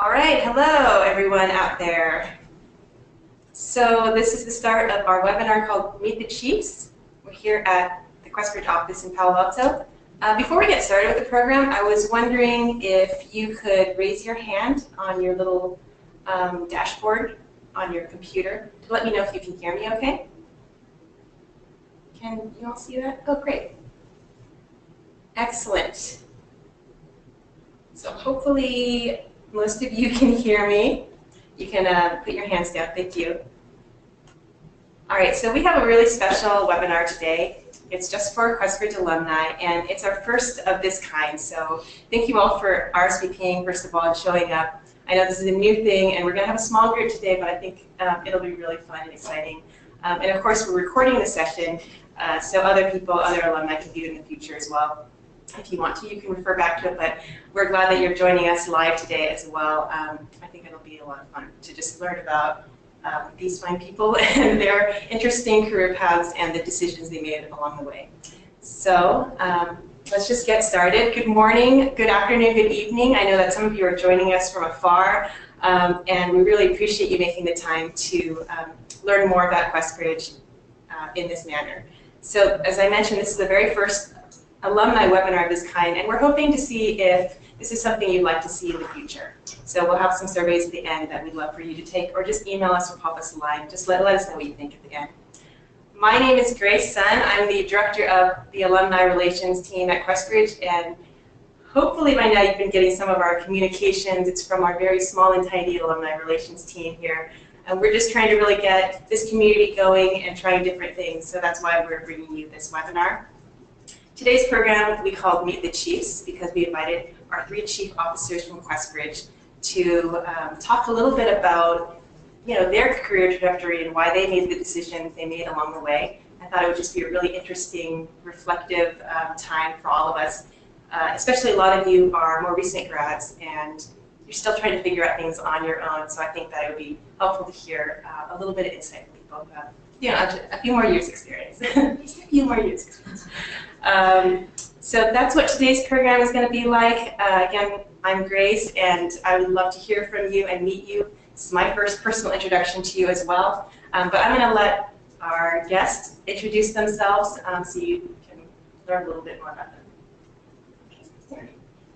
All right, hello everyone out there. So this is the start of our webinar called Meet the Chiefs. We're here at the QuestBridge office in Palo Alto. Before we get started with the program, I was wondering if you could raise your hand on your little dashboard on your computer to let me know if you can hear me okay. Can you all see that? Oh, great. Excellent. So hopefully most of you can hear me. You can put your hands down. Thank you. All right, so we have a really special webinar today. It's just for QuestBridge alumni, and it's our first of this kind. So thank you all for RSVPing, first of all, and showing up. I know this is a new thing, and we're going to have a small group today, but I think it'll be really fun and exciting. And of course, we're recording the session, so other people, other alumni can view it in the future as well. If you want to, you can refer back to it, but we're glad that you're joining us live today as well. I think it'll be a lot of fun to just learn about these fine people and their interesting career paths and the decisions they made along the way. So let's just get started. Good morning, good afternoon, good evening. I know that some of you are joining us from afar, and we really appreciate you making the time to learn more about QuestBridge in this manner. So as I mentioned, this is the very first alumni webinar of this kind, and we're hoping to see if this is something you'd like to see in the future. So we'll have some surveys at the end that we'd love for you to take, or just email us or pop us a line. Just let us know what you think at the end. My name is Grace Sun. I'm the director of the alumni relations team at QuestBridge, and hopefully by now you've been getting some of our communications. It's from our very small and tiny alumni relations team here. And we're just trying to really get this community going and trying different things. So that's why we're bringing you this webinar. Today's program we called Meet the Chiefs because we invited our 3 chief officers from QuestBridge to talk a little bit about their career trajectory and why they made the decisions they made along the way. I thought it would just be a really interesting, reflective time for all of us. Especially a lot of you are more recent grads and you're still trying to figure out things on your own. So I think that it would be helpful to hear a little bit of insight from people who have a few more years experience. Just a few more years experience. So that's what today's program is going to be like. Again, I'm Grace, and I would love to hear from you and meet you. This is my first personal introduction to you as well. But I'm going to let our guests introduce themselves so you can learn a little bit more about them.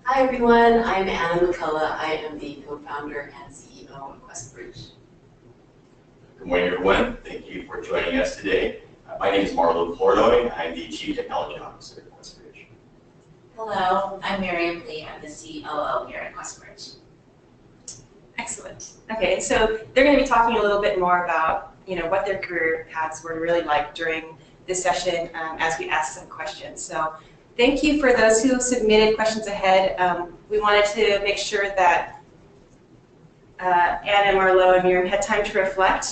Hi everyone, I'm Ana McCullough. I am the co-founder and CEO of QuestBridge. Good morning, everyone. Thank you for joining us today. My name is Marleaux Flournoy. I'm the Chief Technology Officer at QuestBridge. Hello, I'm Miriam Lee. I'm the COO here at QuestBridge. Excellent. Okay, so they're going to be talking a little bit more about what their career paths were really like during this session as we ask some questions. So thank you for those who submitted questions ahead. We wanted to make sure that Anna, Marleaux, and Miriam had time to reflect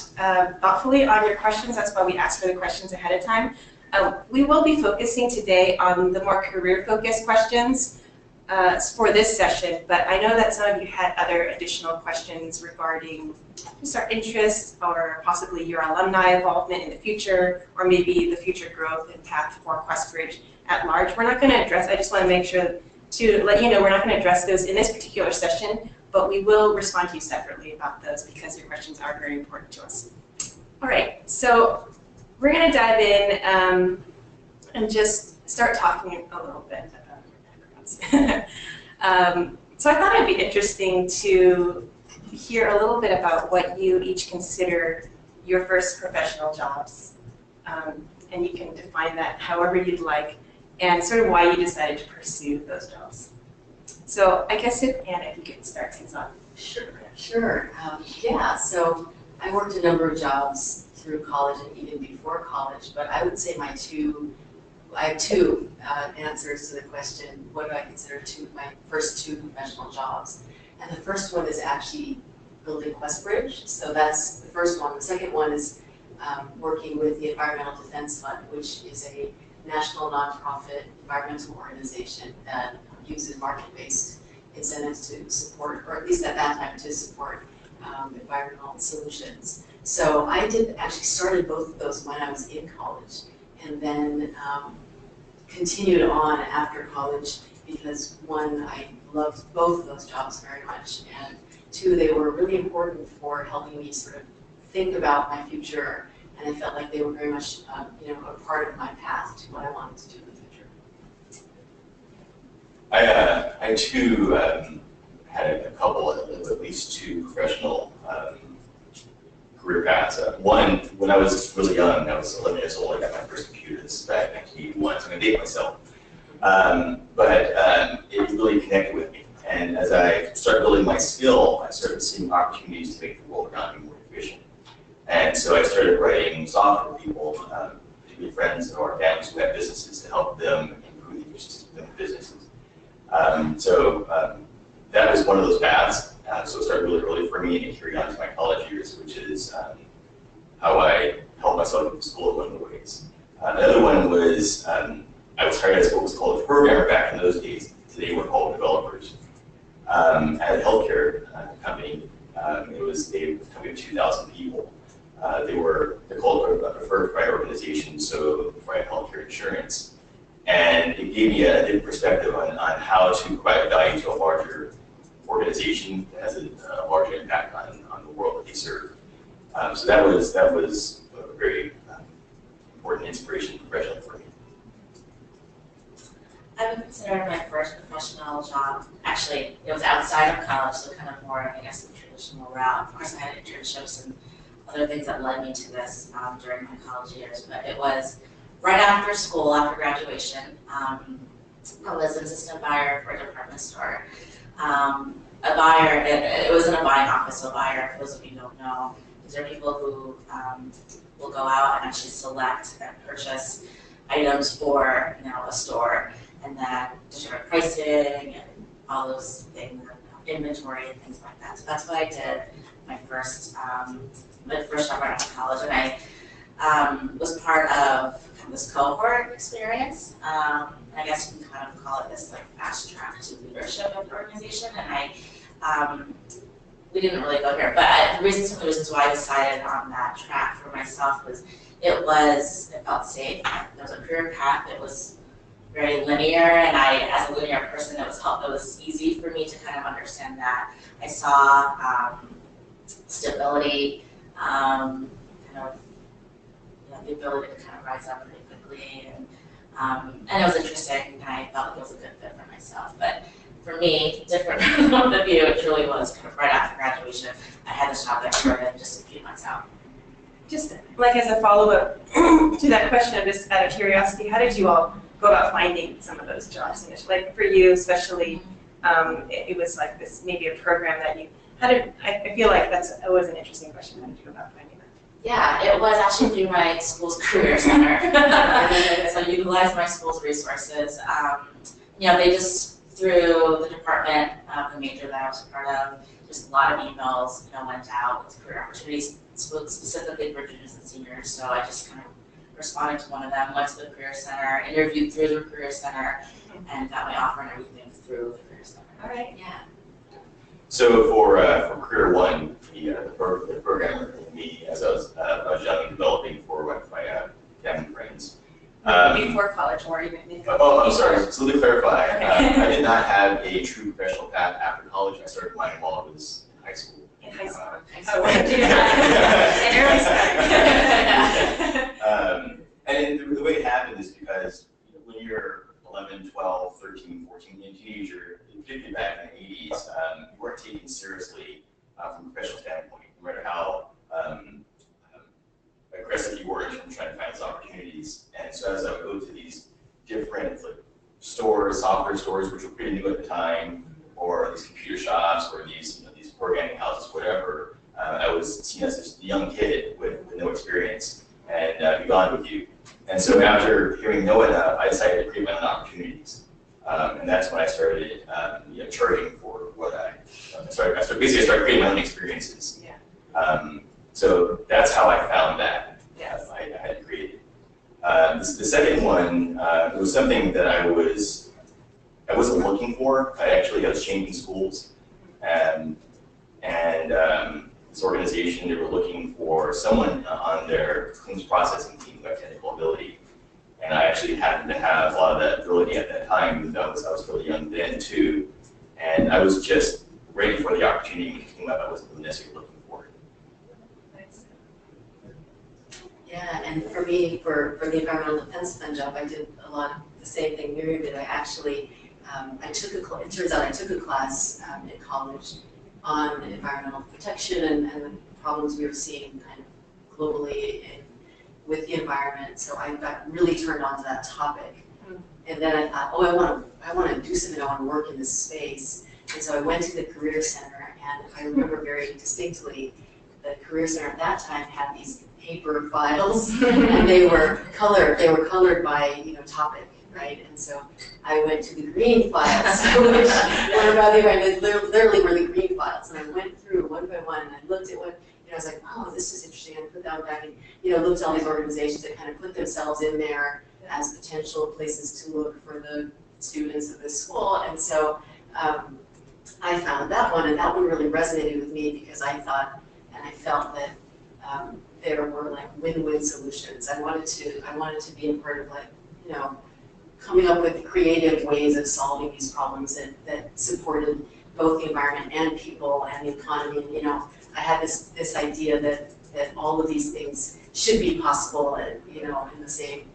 thoughtfully on your questions. That's why we asked for the questions ahead of time. We will be focusing today on the more career-focused questions for this session, but I know that some of you had other additional questions regarding just our interests or possibly your alumni involvement in the future, or maybe the future growth and path for QuestBridge at large. We're not going to address, I just want to make sure to let you know we're not going to address those in this particular session, but we will respond to you separately about those because your questions are very important to us. All right, so we're going to dive in and just start talking a little bit about your backgrounds. So I thought it'd be interesting to hear a little bit about what you each consider your first professional jobs. And you can define that however you'd like, and sort of why you decided to pursue those jobs. So I guess Anna, if you could start things off. Sure. Yeah, so I worked a number of jobs through college and even before college, but I would say I have two answers to the question, what do I consider my first 2 professional jobs? And the first one is actually building QuestBridge, so that's the first one. The second one is working with the Environmental Defense Fund, which is a national nonprofit environmental organization that uses market-based incentives to support, or at least at that time, to support environmental solutions. So I actually started both of those when I was in college, and then continued on after college because one, I loved both of those jobs very much, and two, they were really important for helping me sort of think about my future, and I felt like they were very much, a part of my path to what I wanted to do in the future. I too had a couple, at least two professional career paths. One, when I was really young, I was 11 years old, I got my first computer. This is back in 1981, so I'm going to date myself. But it really connected with me. And as I started building my skill, I started seeing opportunities to make the world around me more efficient. And so I started writing software for people, particularly friends or families who had businesses, to help them improve the efficiency of their businesses. That was one of those paths. So it started really early for me and carried on to my college years, which is how I helped myself get to school in one of the ways. Another one was I was hired as what was called a programmer back in those days. Today we're called developers. At a healthcare company, they was a company of 2,000 people. They're called a preferred provider organization, so they provide healthcare insurance. And it gave me a different perspective on how to provide value to a larger organization that has a larger impact on the world that they serve. So that was a very important inspiration professionally for me. I would consider my first professional job, actually, it was outside of college, so kind of more, I guess, the traditional route. Of course, I had internships and other things that led me to this during my college years, but it was right after school, after graduation. I was an assistant buyer for a department store. A buyer, it wasn't a buying office, a buyer, for those of you who don't know, these are people who will go out and actually select and purchase items for a store, and then determine pricing and all those things, inventory and things like that. So that's what I did my first job right out of college, and I was part of kind of this cohort experience. I guess you can kind of call it this like fast track to leadership of the organization, and we didn't really go here, but some of the reasons why I decided on that track for myself was it felt safe. There was a career path. It was very linear, and as a linear person, it was easy for me to kind of understand that. I saw stability, the ability to kind of rise up pretty quickly, and it was interesting, and I felt like it was a good fit for myself. But for me, different from the view, it truly was kind of right after graduation. I had this job that started just a few months out. Just like as a follow-up to that question, just out of curiosity, how did you all go about finding some of those jobs initially? Like for you especially, it was like this, maybe a program that you, I feel like it was an interesting question. How did you go about finding that? Yeah, it was actually through my school's career center. So I utilized my school's resources. They just, through the department, the major that I was a part of, just a lot of emails went out with career opportunities, specifically for juniors and seniors. So I just kind of responded to one of them, went to the career center, interviewed through the career center, and got my offer and everything through the career center. All right. Yeah. So for Career One, the program with me as I was young and developing for my family friends. Before college, or even I'm sorry. So to clarify, Okay. I did not have a true professional path after college. I started mine while I was in high school. in high school. Oh, When did you do that? An early start. And the way it happened is because when you're 11, 12, 13, 14, and teenager, particularly back in the 80s, you weren't taken seriously from a professional standpoint, no matter how aggressive you were in terms of trying to find those opportunities. And so as I would go to these different stores, software stores, which were pretty new at the time, or these computer shops, or these programming houses, whatever, I was seen as this young kid with no experience, and be gone with you. And so after hearing no enough, I decided to create my own opportunities. And that's when I started charging for what I started creating my own experiences. Yeah. So that's how I found that. Yes. I had created. The second one, it was something that I wasn't looking for. I was changing schools, and this organization, they were looking for someone on their claims processing team who had technical ability. And I actually happened to have a lot of that ability at that time, even though I was really young then too. And I was just ready for the opportunity when it came up. I wasn't necessarily looking for it. Yeah, and for me, for the environmental defense fund job, I did a lot of the same thing Miriam did. I actually, it turns out I took a class in college on environmental protection and the problems we were seeing kind of globally with the environment. So I got really turned on to that topic. And then I thought, oh, I want to do something, I want to work in this space. And so I went to the Career Center, and I remember very distinctly the Career Center at that time had these paper files, and they were colored. They were colored by, topic, right? And so I went to the green files, which were about the environment, literally were the green files. And I went through one by one, and I looked at what, I was like, oh, this is interesting. I put that one back and, looked at all these organizations that kind of put themselves in there as potential places to look for the students of this school. And so I found that one, and that one really resonated with me because I thought, and I felt that there were like win-win solutions. I wanted to be a part of coming up with creative ways of solving these problems that supported both the environment and people and the economy. And, I had this idea that all of these things should be possible, in the same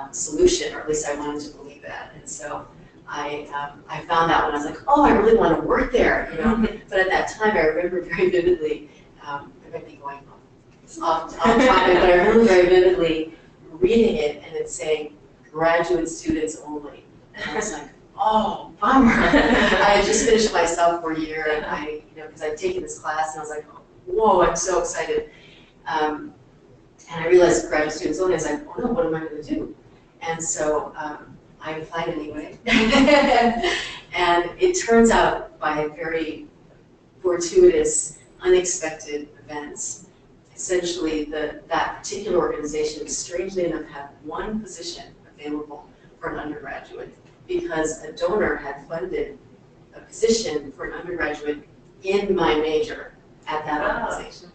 solution, or at least I wanted to believe that. And so I found that when I was like, oh, I really want to work there, But at that time, I remember very vividly, I might be going off topic, but I remember very vividly reading it, and it's saying graduate students only. And I was like, oh, bummer. I had just finished my sophomore year, and because I'd taken this class, and I was like, whoa, I'm so excited. And I realized graduate students only. I was like, oh no, what am I going to do? And so I applied anyway. And it turns out by very fortuitous, unexpected events, essentially that particular organization, strangely enough, had one position available for an undergraduate because a donor had funded a position for an undergraduate in my major at that organization.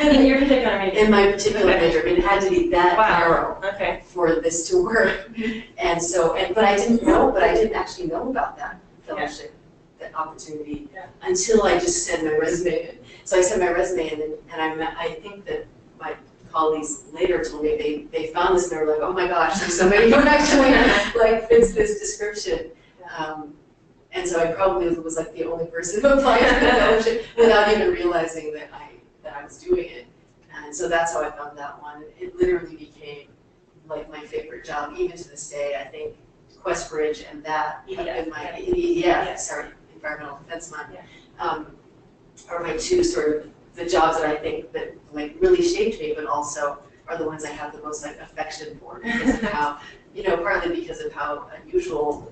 In your particular major? In my particular major. I mean, it had to be that narrow for this to work. And so, but I didn't actually know about that fellowship, that opportunity, until I just sent my resume in. So I sent my resume in, and I think that my colleagues later told me they found this and they were like, oh my gosh, there's somebody who actually fits this description. And so I probably was like the only person who applied for the fellowship without even realizing that I was doing it. And so that's how I found that one. It literally became like my favorite job, even to this day. I think QuestBridge and that have been my Environmental Defense Fund, are my two sort of the jobs that I think that really shaped me, but also are the ones I have the most affection for because of how, partly because of how unusual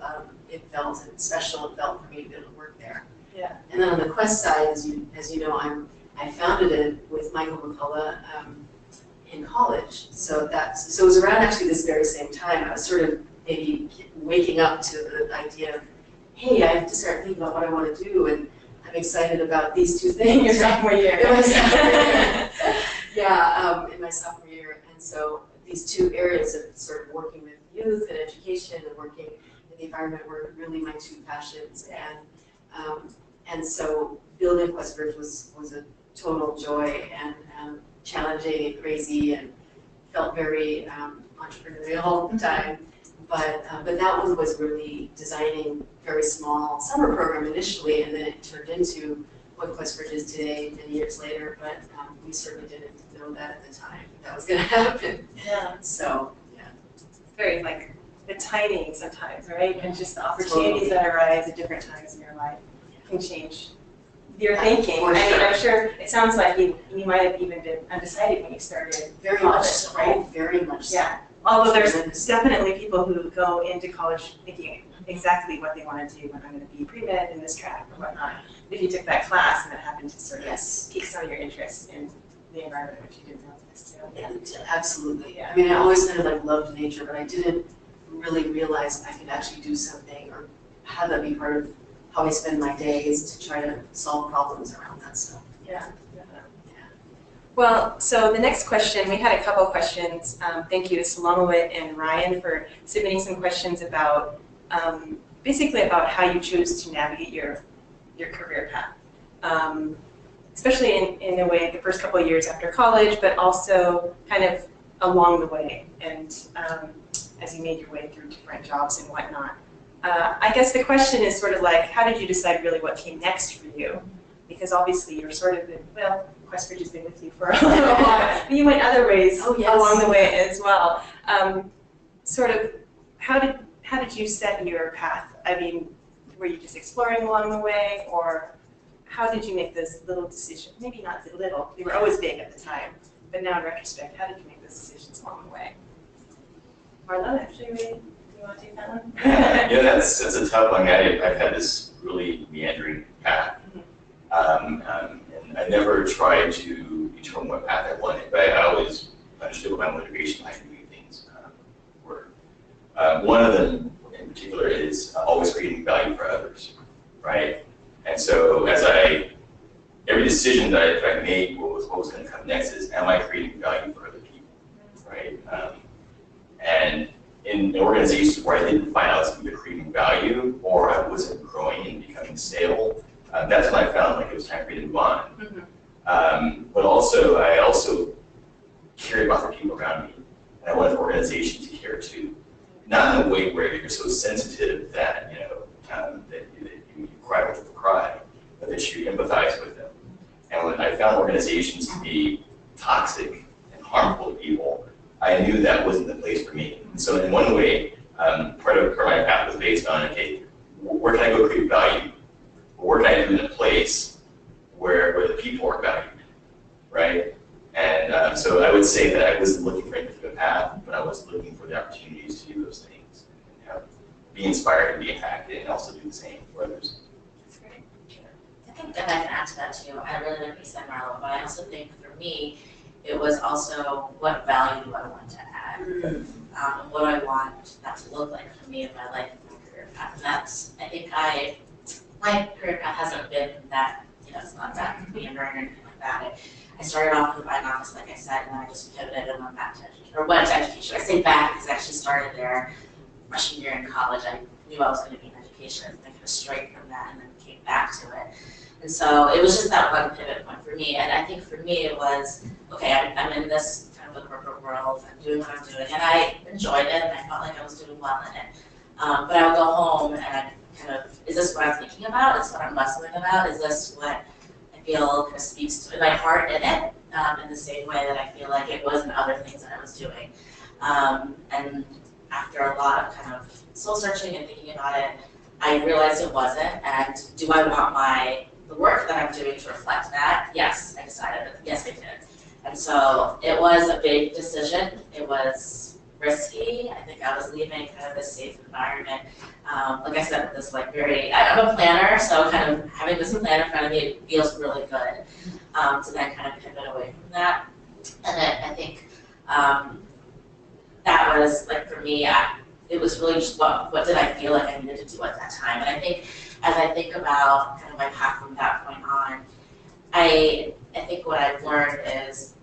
it felt and special it felt for me to be able to work there. Yeah. And then on the Quest side, as you know, I founded it with Michael McCullough in college. So it was around actually this very same time. I was sort of maybe waking up to the idea of, hey, I have to start thinking about what I want to do, and I'm excited about these two things. Your sophomore year. In my sophomore year. In my sophomore year. And so these two areas of sort of working with youth and education and working in the environment were really my two passions. And so building QuestBridge was a total joy and challenging and crazy, and felt very entrepreneurial all the time. But that one was really designing very small summer program initially, and then it turned into what QuestBridge is today, many years later. But we certainly didn't know that at the time that was going to happen. Yeah. So it's very the timing sometimes, right? And just the opportunities that arise at different times in your life can change your thinking. I mean, I'm sure it sounds like you might have even been undecided when you started. Very much so. Right? Very much so. Yeah. Although there's definitely people who go into college thinking exactly what they want to do, when I'm going to be pre-med in this track or whatnot. If you took that class and it happened to sort of pique some of your interest in the environment, which you didn't know this too. Yeah, absolutely. Yeah. I mean, I always kind of loved nature, but I didn't really realize I could actually do something or have that be part of how I spend my days to try to solve problems around that stuff. Yeah. Well, so the next question, we had a couple questions. Thank you to Salomowit and Ryan for submitting some questions about, basically about how you choose to navigate your career path. Especially in a way the first couple of years after college, but also kind of along the way and as you made your way through different jobs and whatnot. I guess the question is sort of like, how did you decide really what came next for you? Because obviously you're sort of been, well, QuestBridge has been with you for a little while, but you went other ways along the way as well. Sort of, how did you set your path? I mean, were you just exploring along the way, or how did you make those little decisions? Maybe not little, they were always big at the time, but now in retrospect, how did you make those decisions along the way? Marleaux, actually, you want to take that one? Yeah, that's a tough one. I've had this really meandering path. And I never tried to determine what path I wanted, but I always understood what my motivation behind doing things were. One of them in particular is always creating value for others, right? And so every decision that I made, what was going to come next is, am I creating value for other people, right? And in organizations where I didn't find out I was either creating value or I wasn't growing and becoming stable, that's when I found like it was time for me to move on. But also, I also cared about the people around me, and I wanted the organization to care too. Not in a way where you're so sensitive that that you cry with the cry, but that you empathize with them. And when I found organizations to be toxic and harmful to people, I knew that wasn't the place for me. And so in one way, part of my path was based on, okay, where can I go create value? Where can I do in a place where the people are valued, right? And so I would say that I wasn't looking for a particular path, but I was looking for the opportunities to do those things, and be inspired and be impacted, and also do the same for others. That's great. I think that I can add to that too. I really like what you said, Marleaux, but I also think for me, it was also what value do I want to add, and what do I want that to look like for me in my life and my career path. And that's, I think my career path hasn't been that, it's not that meandering or anything like that. I started off in the buying office, like I said, and then I just pivoted and went back to education, or went to education. I say back because I actually started there freshman year in college. I knew I was going to be in education, and I kind of strayed from that and then came back to it. And so it was just that one pivot point for me. And I think for me it was, okay, I'm in this kind of a corporate world, I'm doing what I'm doing, and I enjoyed it, and I felt like I was doing well in it. But I would go home and I'd kind of, is this what I'm thinking about? Is this what I'm wrestling about? Is this what I feel kind of speaks to my heart in it, in the same way that I feel like it was in other things that I was doing? And after a lot of kind of soul searching and thinking about it, I realized it wasn't. And do I want the work that I'm doing to reflect that? Yes, I decided that yes, I did. And so it was a big decision. It was risky. I think I was leaving kind of this safe environment. Like I said, this like I'm a planner, so kind of having this plan in front of me, it feels really good to then kind of pivot away from that. And then I think that was like for me, it was really just what did I feel like I needed to do at that time. And I think as I think about kind of my path from that point on, I think what I've learned is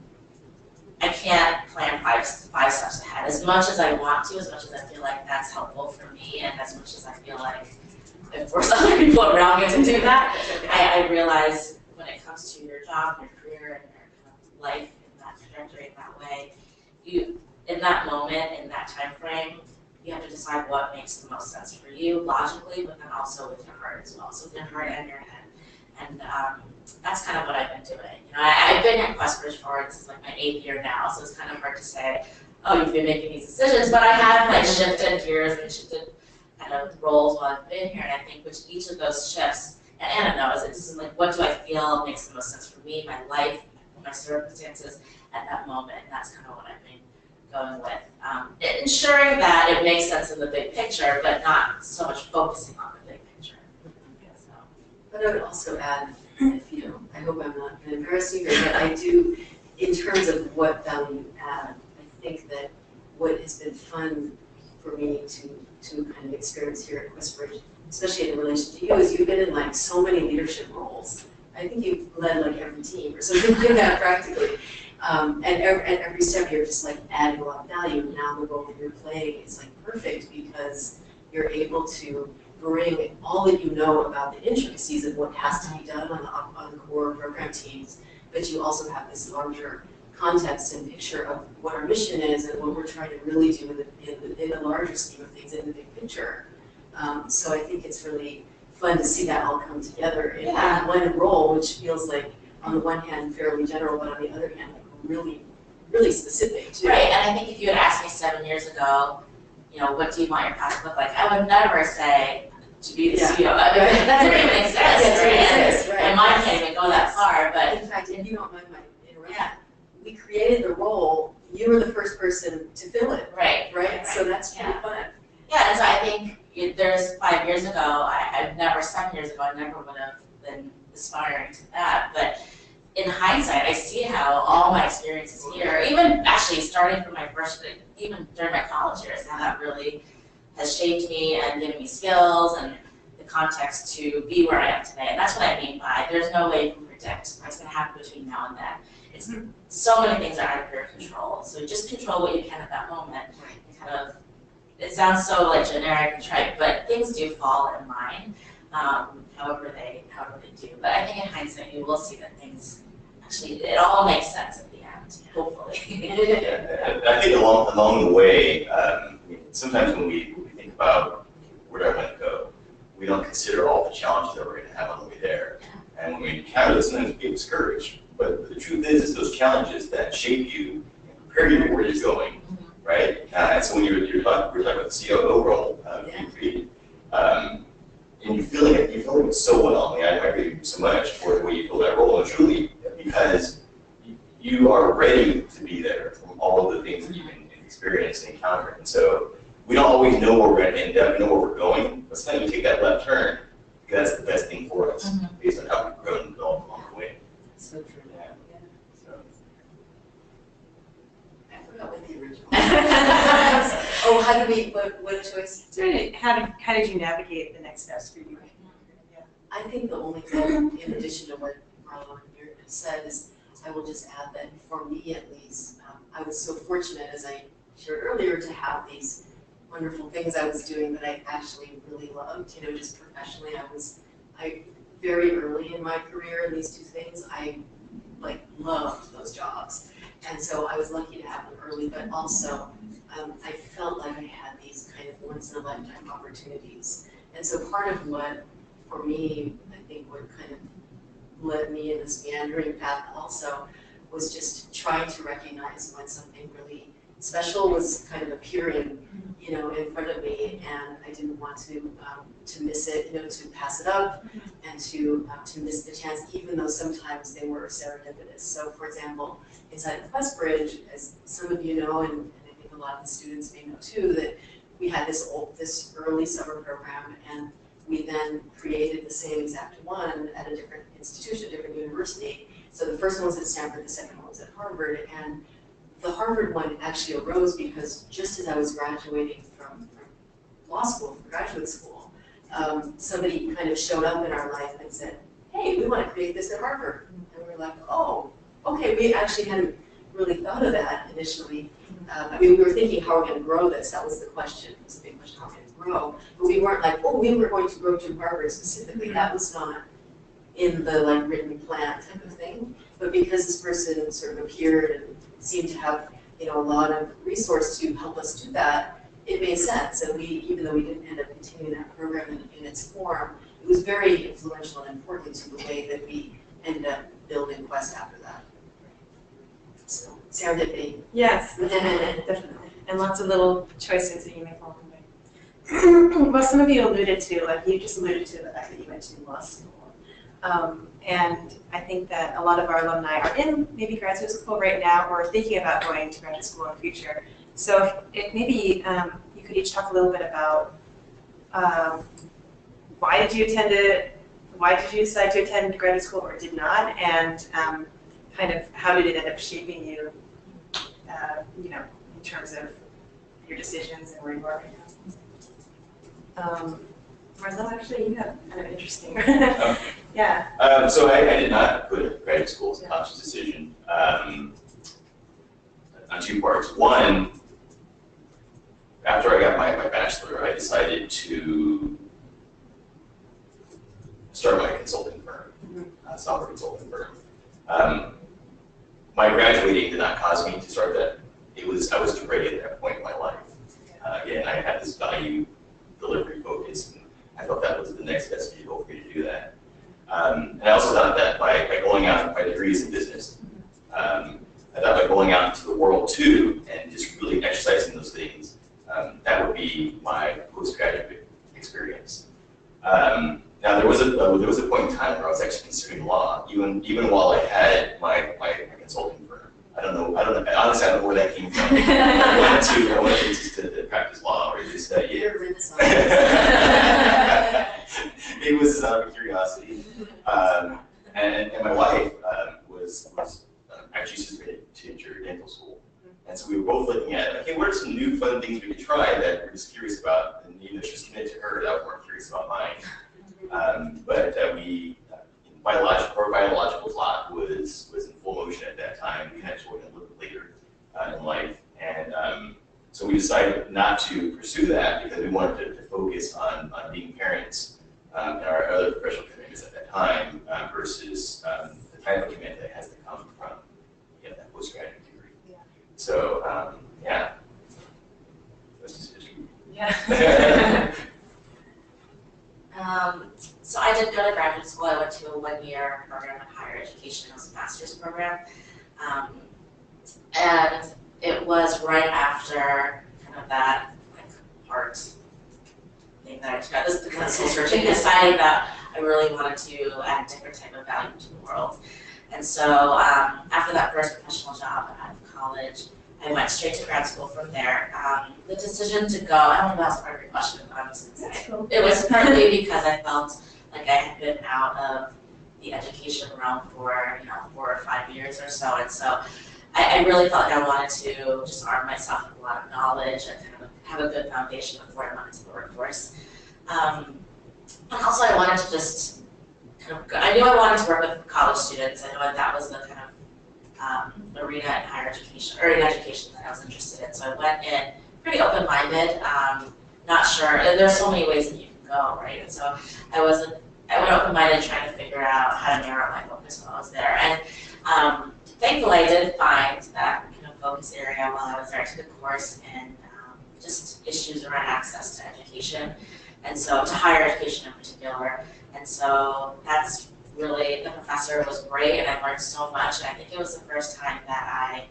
I can't plan five steps ahead. As much as I want to, as much as I feel like that's helpful for me, and as much as I feel like I force other people around me to do that, I realize when it comes to your job, your career, and your kind of life in that trajectory, in that way, in that moment, in that time frame, you have to decide what makes the most sense for you logically, but then also with your heart as well. So with your heart and your head. And that's kind of what I've been doing. I've been at QuestBridge for, this is like my 8th year now, so it's kind of hard to say, oh, you've been making these decisions, but I have like shifted gears and shifted kind of roles while I've been here, and I think with each of those shifts, and Anna knows, it's just like, what do I feel makes the most sense for me, my life, my circumstances at that moment, and that's kind of what I've been going with. Ensuring that it makes sense in the big picture, but not so much focusing on the big picture. So. But I would also add, I hope I'm not going to embarrass you here, but I do, in terms of what value add, I think that what has been fun for me to kind of experience here at QuestBridge, especially in relation to you, is you've been in like so many leadership roles. I think you've led like every team or something like that practically. And every step you're just like adding a lot of value. And now the role that you're playing is like perfect because you're able to bring all that you know about the intricacies of what has to be done on the core program teams, but you also have this larger context and picture of what our mission is and what we're trying to really do in the larger scheme of things, in the big picture. So I think it's really fun to see that all come together in one role, which feels like, on the one hand, fairly general, but on the other hand, like really, really specific too. Right, and I think if you had asked me 7 years ago, you know, what do you want your path to look like? I would never say to be the CEO. I mean, that didn't even exist, right? My mind can't even go that far, but. In fact, if you don't mind my interruption, we created the role, you were the first person to fill it. Right? So that's pretty fun. Yeah, and so I think there's 5 years ago, I've never, 7 years ago, I never would have been aspiring to that, but in hindsight, I see how all my experiences here, even actually starting from my first, even during my college years, how that really has shaped me and given me skills and the context to be where I am today. And that's what I mean by there's no way you can predict what's going to happen between now and then. It's so many things are out of your control. So just control what you can at that moment. And kind of, it sounds so like generic and trite, but things do fall in line, however they do. But I think in hindsight, you will see that things actually, it all makes sense at the end, hopefully. I think along the way, sometimes when we think about where do I want to go, we don't consider all the challenges that we're going to have on the way there. And when we encounter this, sometimes we get discouraged. But the truth is, it's those challenges that shape you and prepare you for where you're going, right? And so when we're talking about the COO role you created, and you're feeling it so well. I mean, I agree with you so much for the way you feel that role, and truly because you are ready to be there from all of the things that you've experienced and encountered. And so we don't always know where we're going to end up, we know where we're going, but sometimes we take that left turn because that's the best thing for us based on how we've grown and developed along the way. So true. Yeah. So. I forgot what the original how do we, what a choice? So how did you navigate the next steps for you? I think the only thing, in addition to what Marleaux and Miriam said, is I will just add that for me at least, I was so fortunate, as I shared earlier, to have these wonderful things I was doing that I actually really loved. You know, just professionally, I very early in my career in these two things, I like loved those jobs. And so I was lucky to have them early, but also I felt like I had these kind of once in a lifetime opportunities. And so part of what, for me, I think what kind of led me in this meandering path also was just trying to recognize when something really special was kind of appearing, you know, in front of me, and I didn't want to miss it, you know, to pass it up, and to miss the chance, even though sometimes they were serendipitous. So, for example, inside of QuestBridge, as some of you know, and I think a lot of the students may know too, that we had this early summer program, and we then created the same exact one at a different institution, a different university. So the first one was at Stanford, the second one was at Harvard, and the Harvard one actually arose because just as I was graduating from law school, from graduate school, somebody kind of showed up in our life and said, hey, we want to create this at Harvard. And we were like, oh, okay, we actually hadn't really thought of that initially. I mean, we were thinking, how are we going to grow this? That was the question. It was a big question, how are we going to grow? But we weren't like, oh, we were going to grow to Harvard specifically. That was not in the like written plan type of thing. But because this person sort of appeared and seemed to have, you know, a lot of resource to help us do that, it made sense. And we, even though we didn't end up continuing that program in its form, it was very influential and important to the way that we ended up building Quest after that. So, serendipity. Yes, definitely. And lots of little choices that you make along the way. Well, some of you alluded to, like you just alluded to the fact that you went to law school. And I think that a lot of our alumni are in maybe graduate school right now or thinking about going to graduate school in the future. So if maybe you could each talk a little bit about why did you decide to attend graduate school or did not, and kind of how did it end up shaping you, you know, in terms of your decisions and where you are right now. Marleaux, actually, you have kind of interesting. Yeah. So I did not go to graduate school as a conscious decision. on two parts. One, after I got my bachelor, I decided to start my consulting firm, software consulting firm. My graduating did not cause me to start that. I was ready at that point in my life. Again, I had this value delivery focus, and I thought that was the next best vehicle for me to do that. And I also thought that by going out, my degree is in business, I thought by going out into the world too, and just really exercising those things, that would be my postgraduate experience. Now there was a point in time where I was actually considering law, even while I had my consulting firm. I don't know. Honestly, I don't know where that came from. I wanted to practice law or to study it. It was out of curiosity. And my wife was actually just ready to enter dental school. And so we were both looking at, okay, what are some new fun things we could try that we're just curious about? And she's committed to her, that weren't curious about mine. But biological clock was in full motion at that time. We had children a little bit later in life. And so we decided not to pursue that because we wanted to focus on being parents and our other professional commitments at that time versus the type of commitment that has to come from that postgraduate degree. Yeah. So, yeah. That's just history. Yeah. So I did go to graduate school. I went to a one-year program in higher education. It was a master's program. And it was right after kind of that heart thing that I took out, this kind of soul searching, deciding that I really wanted to add a different type of value to the world. And so after that first professional job out of college, I went straight to grad school from there. The decision to go, I don't know if that's part of your question, but I was going to say, it was partly because I felt like I had been out of the education realm for 4 or 5 years or so, and so I really felt like I wanted to just arm myself with a lot of knowledge and kind of have a good foundation before I went into the workforce. And also I wanted to just kind of, I knew I wanted to work with college students. I know that was the kind of arena in higher education, or in education that I was interested in. So I went in pretty open-minded, not sure, and there's so many ways that you can go, right? And so I went open-minded trying to figure out how to narrow my focus while I was there. And thankfully I did find that kind of focus area while I was there. I took a course in just issues around access to education, and so to higher education in particular. And so that's really, the professor was great, and I learned so much. And I think it was the first time that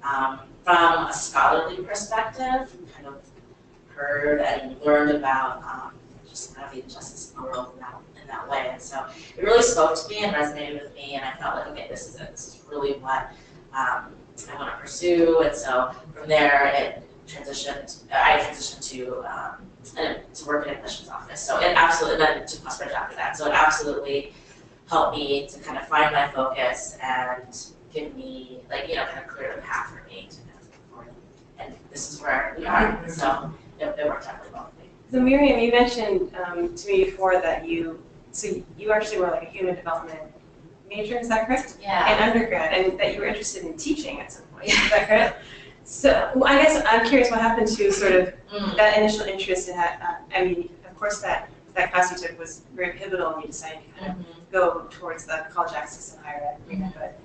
I, from a scholarly perspective, kind of heard and learned about just kind of the injustice in the world in that way. And so it really spoke to me and resonated with me, and I felt like, okay, this is it. This is really what I want to pursue. And so from there, I transitioned to work in an admissions office. So it absolutely, and then to QuestBridge after that. So it absolutely helped me to kind of find my focus and give me, like, kind of clear the path for me to move forward. And this is where we are. So it worked out really well for me. So Miriam, you mentioned to me before that you actually were like a human development major, is that correct? Yeah. In undergrad, and that you were interested in teaching at some point, is that correct? So I guess I'm curious what happened to sort of that initial interest in that. I mean, of course that class you took was very pivotal and you decided to kind of go towards the college access and higher ed, but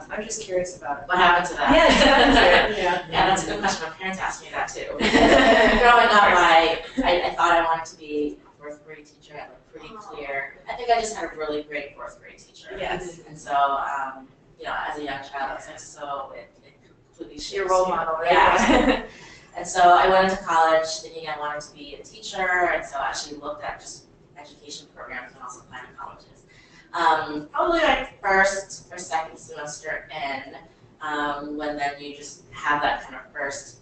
I'm just curious about what happened to that. Yeah, exactly. Yeah, that's a good question. My parents asked me that too. Growing up, I thought I wanted to be a 4th grade teacher. I had pretty clear. I think I just had a really great 4th grade teacher. Yes. And so, as a young child, I was like, so it completely shapes your role model, right? Yeah. And so I went into college thinking I wanted to be a teacher, and so I actually looked at just education programs and also planning colleges. Probably like first or second semester in, when then you just have that kind of first,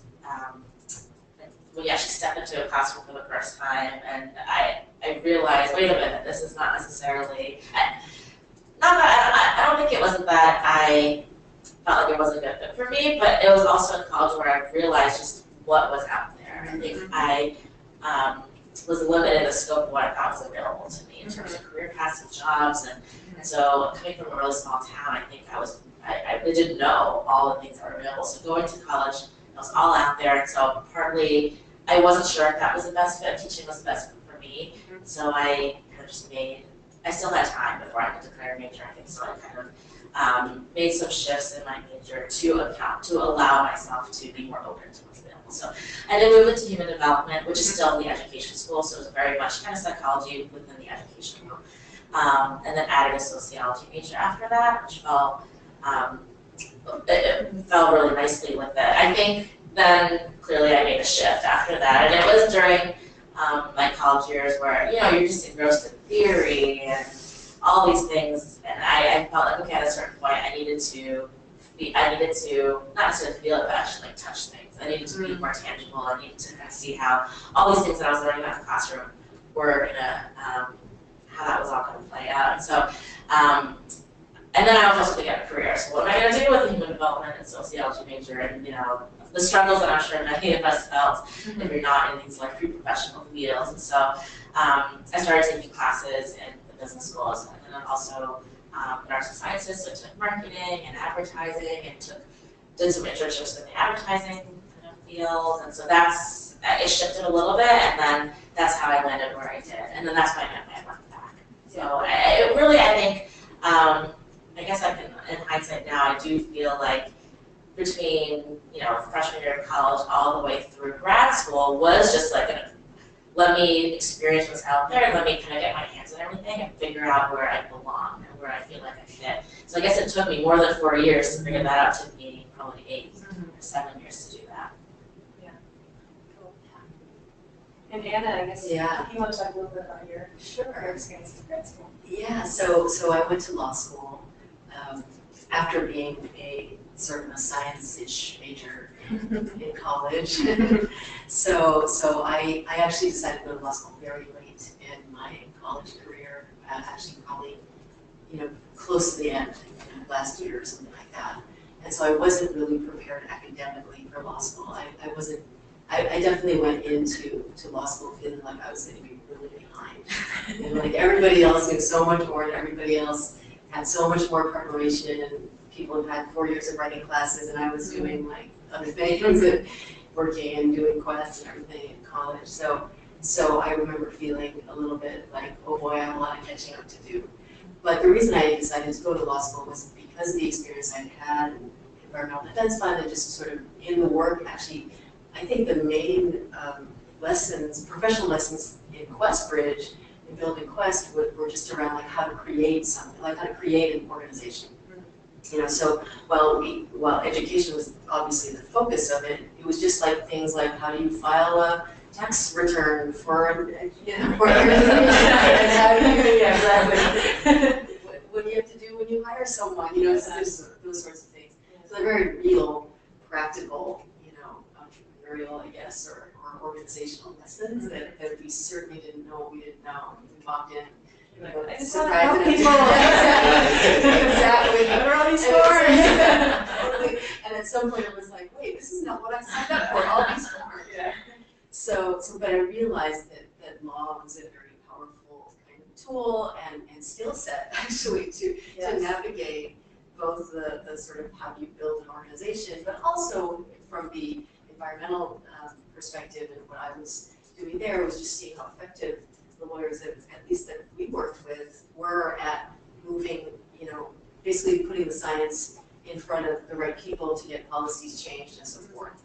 when you actually step into a classroom for the first time, and I realized, wait a minute, this is not necessarily, I don't think it wasn't that I felt like it wasn't a good fit for me, but it was also in college where I realized just what was out there. I think I was limited in the scope of what I thought was available to me in terms of career paths and jobs, and so coming from a really small town, I think I was I really didn't know all the things that were available. So going to college, it was all out there. And so partly, I wasn't sure if that was the best fit. Teaching was the best fit for me. So I kind of just I still had time before I could declare a major, I think. So I kind of made some shifts in my major to allow myself to be more open to what's available. So I did move into human development, which is still in the education school. So it was very much kind of psychology within the education realm. And then added a sociology major after that, which it fell really nicely with it. I think then clearly I made a shift after that, and it was during my college years where you're just engrossed in theory and all these things, and I felt like okay, at a certain point I needed to not necessarily feel it, but actually like touch things. I needed to be more tangible. I needed to kind of see how all these things that I was learning about the classroom were gonna how that was all going to play out. And so, and then I was also thinking of a career. So what am I going to do with the human development and sociology major? And the struggles that I'm sure many of us felt if you're not in these like pre-professional fields. And so I started taking classes in the business schools, and then also in arts and sciences. So I took marketing and advertising, and did some internships in the advertising kind of field. And so it shifted a little bit, and then that's how I landed where I did. And then that's why I went back. So I think, I guess I can, in hindsight now, I do feel like between, freshman year of college all the way through grad school was just like let me experience what's out there, let me kind of get my hands on everything and figure out where I belong and where I feel like I fit. So I guess it took me more than 4 years to figure that out. It took me probably 8 or 7 years to do that. And Anna, I guess you want to talk a little bit about your experience in grad school. Yeah, so I went to law school after being a sort of a science-ish major in college. so I actually decided to go to law school very late in my college career, actually probably close to the end, last year or something like that. And so I wasn't really prepared academically for law school. I definitely went into law school feeling like I was going to be really behind. And like everybody else knew so much more, and everybody else had so much more preparation, and people had 4 years of writing classes, and I was doing like other things and working and doing quests and everything in college. So I remember feeling a little bit like, oh boy, I have a lot of catching up to do. But the reason I decided to go to law school was because of the experience I had in environmental defense fund and just sort of in the work. Actually, I think the main professional lessons in QuestBridge, in building Quest, were just around like how to create something, like how to create an organization. So while education was obviously the focus of it, it was just like things like how do you file a tax return for an organization, and how do you, exactly. What do you have to do when you hire someone? So there's those sorts of things. So they're very real, practical, entrepreneurial, I guess, or organizational lessons that we certainly didn't know we didn't know. We walked in. I just want to help people. Exactly. What are all these for? And at some point it was like, wait, this is not what I signed up for. All these forms. Yeah. So, but I realized that law was a very powerful kind of tool and skill set actually to navigate both the sort of how you build an organization, but also from the environmental perspective. And what I was doing there was just seeing how effective the lawyers that at least that we worked with were at moving, basically putting the science in front of the right people to get policies changed and so forth.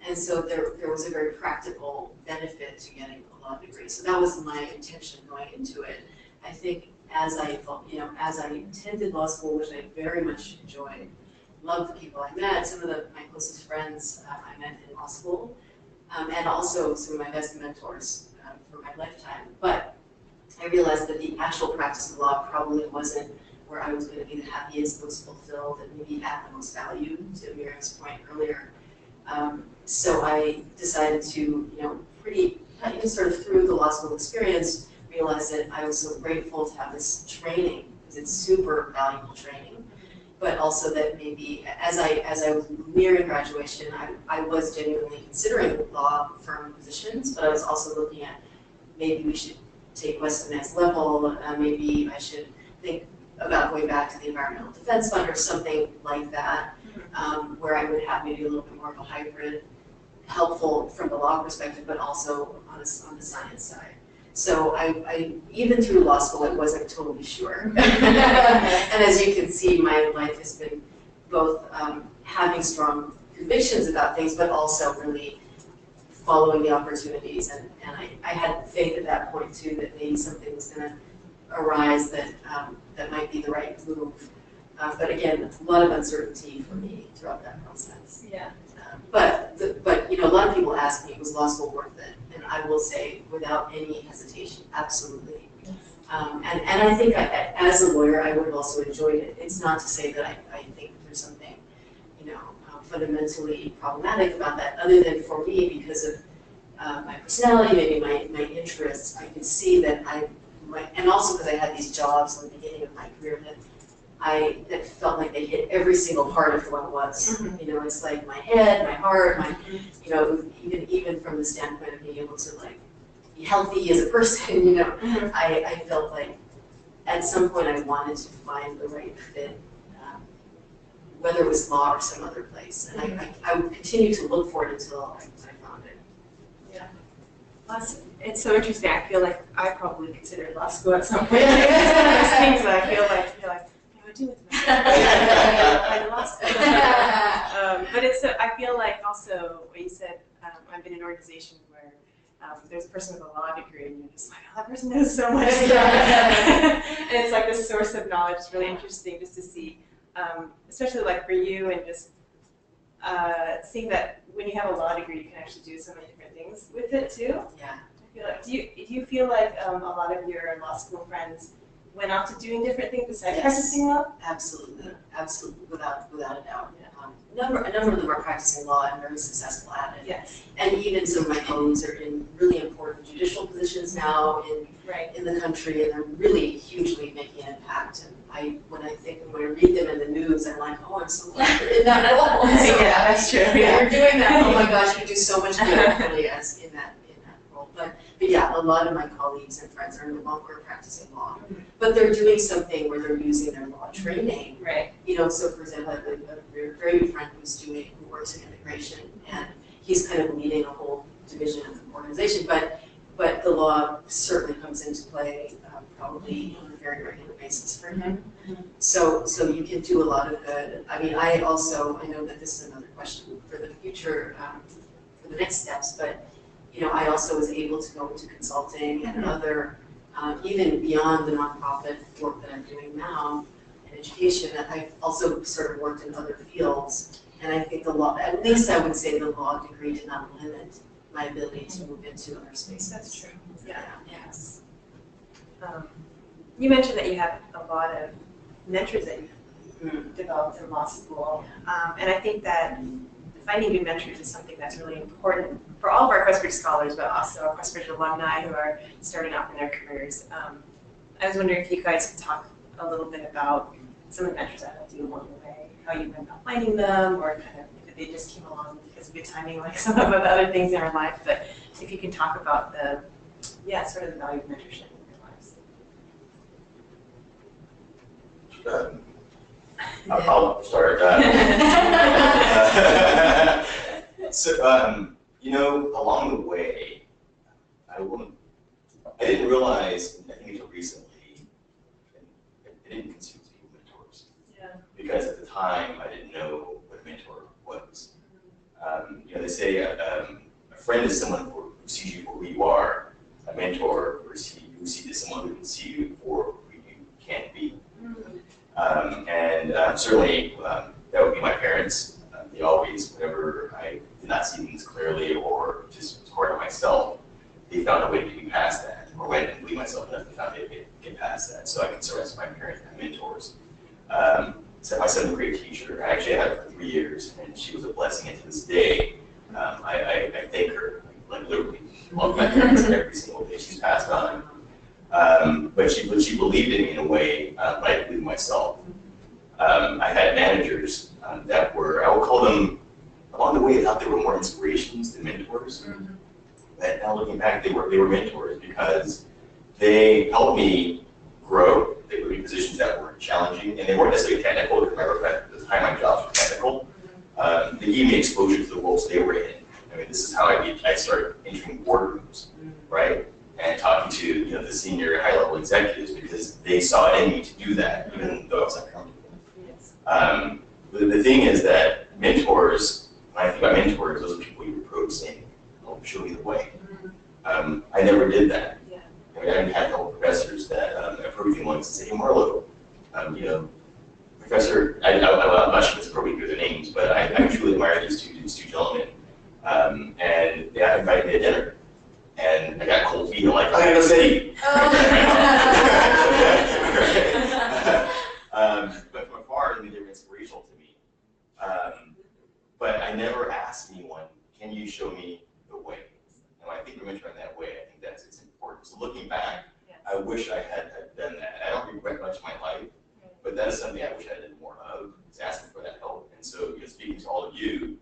And so there was a very practical benefit to getting a law degree. So that was my intention going into it. I think as I attended law school, which I very much enjoyed, loved the people I met, some of my closest friends I met in law school, and also some of my best mentors for my lifetime. But I realized that the actual practice of law probably wasn't where I was going to be the happiest, most fulfilled, and maybe add the most value, to Miriam's point earlier. So I decided to, sort of through the law school experience, realize that I was so grateful to have this training, because it's super valuable training. But also that maybe as I was nearing graduation, I was genuinely considering law firm positions, but I was also looking at maybe we should take Quest to the next level. Maybe I should think about going back to the Environmental Defense Fund or something like that, where I would have maybe a little bit more of a hybrid, helpful from the law perspective, but also on the science side. So I even through law school, I wasn't totally sure. And as you can see, my life has been both having strong convictions about things, but also really following the opportunities. And I had faith at that point too, that maybe something was going to arise that that might be the right move. But again, a lot of uncertainty for me throughout that process. Yeah. But you know, a lot of people ask me, was law school worth it? And I will say, without any hesitation, absolutely. And I think as a lawyer, I would have also enjoyed it. It's not to say that I think there's something, you know, fundamentally problematic about that, other than for me, because of my personality, maybe my interests, I could see that and also because I had these jobs in the beginning of my career that felt like they hit every single part of who I was. You know, it's like my head, my heart, you know, even from the standpoint of being able to like be healthy as a person, you know, I felt like at some point I wanted to find the right fit, whether it was law or some other place. And I would continue to look for it until I found it. Yeah. Awesome. It's so interesting. I feel like I probably considered law school at some point. It's one of those things that I feel like, what do I do with myself? I law school. But I feel like also what you said, I've been in an organization where there's a person with a law degree and you're just like, oh, that person knows so much. And it's like this source of knowledge. It's really interesting just to see, especially like for you and just seeing that when you have a law degree, you can actually do so many different things with it too. Yeah. Do you feel like a lot of your law school friends went off to doing different things besides practicing law? Absolutely, without a doubt. A number of them are practicing law and very successful at it. Yes. And even some of my colleagues are in really important judicial positions now in the country, and they're really hugely making an impact. And when I read them in the news, I'm like, oh, I'm so glad you're in that role. So, yeah, that's true. Yeah, you're doing that. Oh my gosh, you do so much good really as in that role. But yeah, a lot of my colleagues and friends are no longer practicing law, but they're doing something where they're using their law training. Right. You know, so for example, I have a very good friend who works in immigration, and he's kind of leading a whole division of the organization. But the law certainly comes into play probably on a very regular basis for him. So you can do a lot of good. I mean, I know that this is another question for the future, for the next steps, but you know, I also was able to go into consulting and other, even beyond the nonprofit work that I'm doing now in education. I've also sort of worked in other fields, and I think the law, at least I would say the law degree did not limit my ability to move into other spaces. That's true. Yeah. Yes. You mentioned that you have a lot of mentors that you've developed in law school, and I think that finding new mentors is something that's really important for all of our QuestBridge scholars, but also our QuestBridge alumni who are starting off in their careers. I was wondering if you guys could talk a little bit about some of the mentors that helped you along the way, how you went about finding them, or kind of if they just came along because of good timing, like some of the other things in our life. But if you can talk about sort of the value of mentorship in your lives. I'll start. So, you know, along the way, I didn't realize, I think until recently, I didn't consider people mentors. Yeah. Because at the time, I didn't know what a mentor was. You know, they say a friend is someone who sees you for who you are. A mentor is someone who can see you for who you can be. Certainly, that would be my parents. They always, whenever I did not see things clearly or just was hard on myself, they found a way to get me past that, or when I didn't believe myself enough, they found a way to get past that. So I consider my parents my mentors. So my seventh grade teacher, I actually had her for 3 years, and she was a blessing. And to this day, I thank her, like literally, love my parents every single day. She's passed on. But she believed in me in a way that I believed in myself. I had managers that were, I would call them, along the way I thought they were more inspirations than mentors. But now looking back, they were mentors because they helped me grow. They put me in positions that were challenging, and they weren't necessarily technical. Remember, at the time my jobs were technical. They gave me exposure to the roles they were in. I mean, this is how I started entering boardrooms, right? And talking to the senior high-level executives because they saw in me to do that, even though I was uncomfortable. The thing is that mentors, when I think about mentors, those are people you approach saying, "Oh, show me the way." I never did that. I mean, I had a couple of professors that approached me once and said, "Hey, Marleaux, Professor, I'm not sure if it's appropriate to give their names, but I truly admire these two gentlemen, and they invited me to dinner." And I got cold feet. I'm like, "I gotta go study." But from afar, I mean, they were inspirational to me. But I never asked anyone, "Can you show me the way?" And I think we're mentoring that way. I think it's important. So looking back, I wish I had done that. I don't regret much of my life, but that is something I wish I did more of, is asking for that help. And so, speaking to all of you,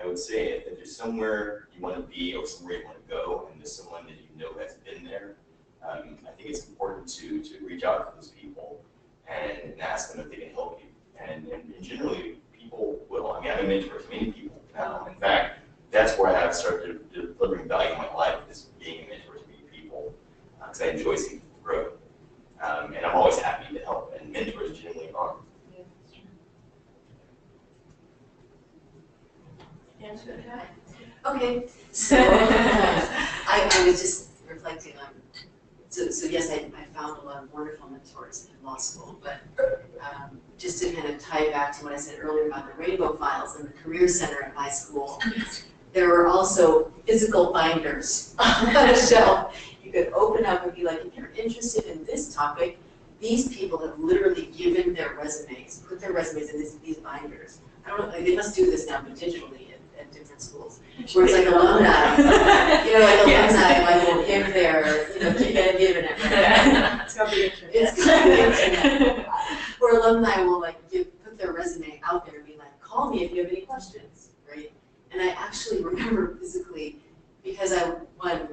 I would say if there's somewhere you want to be or somewhere you want to go, and there's someone that you know has been there, I think it's important to reach out to those people and ask them if they can help you. And generally, people will. I mean, I'm a mentor to many people now. In fact, that's where I have started delivering value in my life, is being a mentor to many people, because I enjoy seeing people grow. And I'm always happy to help, and mentors generally are. Okay, so I was just reflecting on, so yes, I found a lot of wonderful mentors in law school, but just to kind of tie it back to what I said earlier about the rainbow files and the career center at my school, there were also physical binders on a shelf. You could open up and be like, if you're interested in this topic, these people have literally given their resumes, put their resumes in these binders. I don't know, they must do this now, but digitally at different schools. Where it's like alumni, alumni will give their, keep that given it, right? It's gonna be interesting. It's gonna be interesting. Where alumni will put their resume out there and be like, call me if you have any questions, right? And I actually remember physically, because I,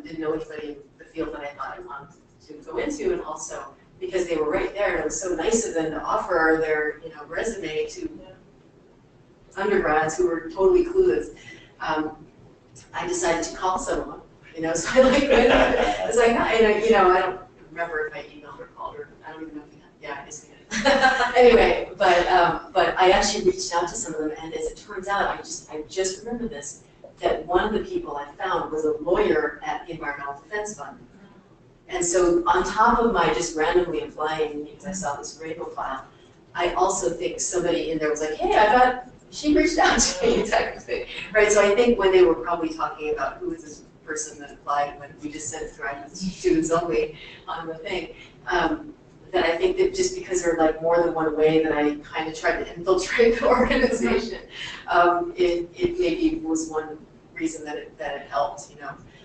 didn't know anybody in the field that I thought I wanted to go into, and also because they were right there, and it was so nice of them to offer their, resume to undergrads who were totally clueless. I decided to call someone, so I went, I was like, hi, and I don't remember if I emailed or called her. I don't even know if I guess we did. Anyway, but I actually reached out to some of them, and as it turns out, I just remember this, that one of the people I found was a lawyer at the Environmental Defense Fund. And so on top of my just randomly applying, because I saw this rainbow file, I also think somebody in there was like, hey, she reached out to me, type of thing, right? So I think when they were probably talking about who is this person that applied when we just sent it through to students only on the thing, that I think that just because there are more than one way that I kind of tried to infiltrate the organization, it maybe was one reason that it helped,